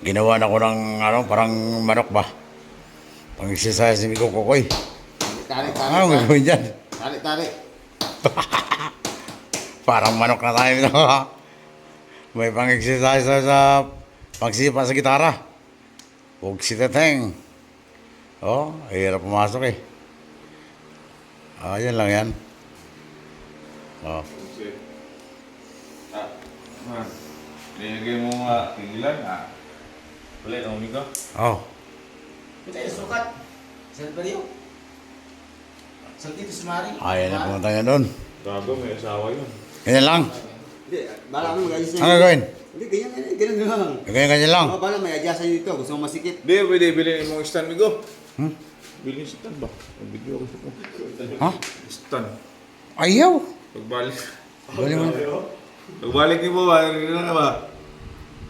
Ginawa na ko ng parang manok ba? Pang-exercise ni Miko Kokoy. Tarik. Ang gagawin dyan? Tarik. Parang manok na tayo nito. May pang-exercise sa pagsipa sa gitara. Huwag si Teteng. Oh, hirap pumasok eh. Yan lang yan. Oh. Nilagay mo nga tigilan ulit ang umigo. Oh. Ito yung sukat. Saan ba yun? Saan dito si Mari? Ayan na pumunta niya doon. Gago, may asawa yun. Ganyan lang. Hindi, bala mo mag-adjust Ang gagawin? Hindi, ganyan lang. Ganyan lang. Bala may adjust sa'yo dito. Gusto mo masikip. Hindi, pwede bilhin mo stand migo. Bilhin stand ba? Ang video ko sa Ha? stand. Ayaw. Pagbalik. Bali mo. Pagbalik niyo po ba? Ano na ba?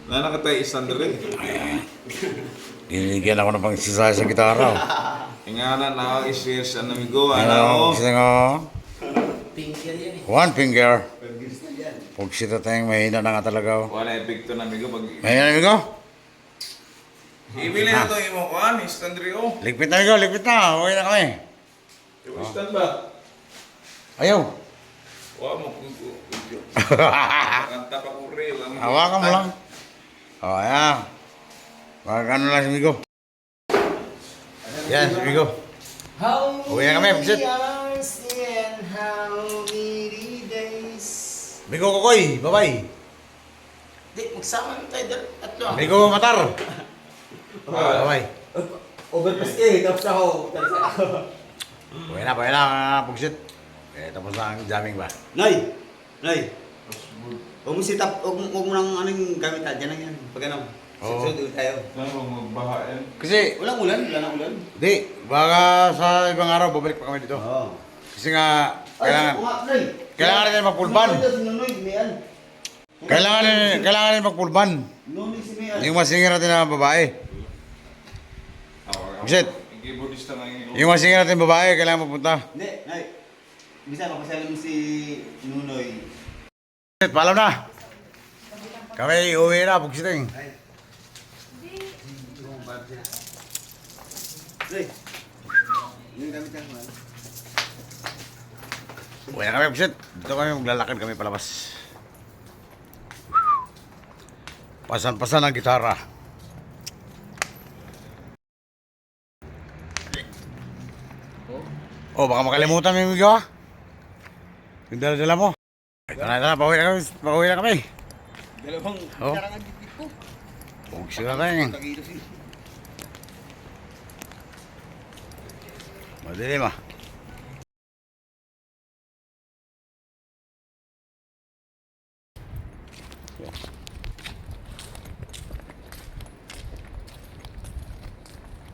Nakatay stand rin. Dinigyan ako ng pang-exercise sa gitara. Ingana na ako i-share sa namigo. Ano? Kasi nga. Finger yan eh. One finger. Gusto yan. Huwag si Teteng, mahina na nga talaga. Wala epekto na migo pag... Mahina na Migo? Ibili na ito yung mga kuhan, stand rin oh. Ligpit na Migo, ligpit na. Huwag na kami. Yung stand ba? Ayaw. Wala mo kung kanta pa ko rin. Hawakan mo lang. Ayan. Ano lang si Migo. Yan, si Migo. How Uwi na kami, Pagsit. hours and how many days? Migo Kokoy, bye-bye. Di, magsama na tayo tatlo. Migo Matar. Bye-bye. Overpass eh, tapos ako. Uwi na, Pagsit. Tapos na ang jamming ba? Nay! Huwag mo sit-up, huwag mo nang anong gamit ha, dyan lang yan. Pag ano, Oo. sunod tayo. Saan mo magbaha yan? Kasi, Walang ulan, wala nang ulan. di, baka sa ibang araw, babalik pa kami dito. Oo. Kasi nga, kailangan Kailangan natin magpulban. Nunoy, Mian. Kailangan natin magpulban. Nunoy si Mian. Yung masingir natin na babae. Shit. Keyboardista nga yun. Yung masingir natin babae, kailangan mapunta. Hindi, Nay. Bisa, papasalan mo si Nunoy. Shit, paalam na. Kami uwi na, Pugsiting. Nay. Yung gamit yan, man. Uwi na kami, Pugsit. Dito kami, maglalakad kami palabas. Pasan-pasan ang gitara. Oh, baka makalimutan mo yung Migo, ha? Yung dala-dala mo. Ito na, pauwi na kami. Dalawang Oh. karangan dito ko. Pugsit na tayo. Tagilos eh. Madilim, ah.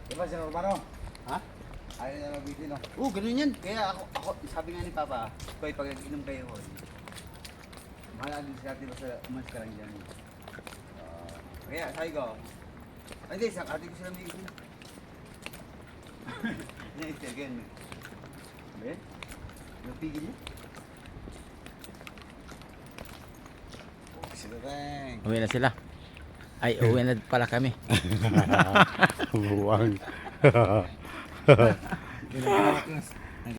Diba si Normano? Ha? Ayaw na mabitin, no? Oo, ganun yan. Kaya ako, sabi nga ni Papa, Koy, pag inom kayo, Koy, bahala din sa atin basta umalis ka lang dyan. Kaya, sabi ko, ay, hindi, sa atin ko sila may inom. Ito, ganyan. Ben? Napigil mo? Sila teng. Uwi na sila. Ay, uwi na pala kami. Buwang.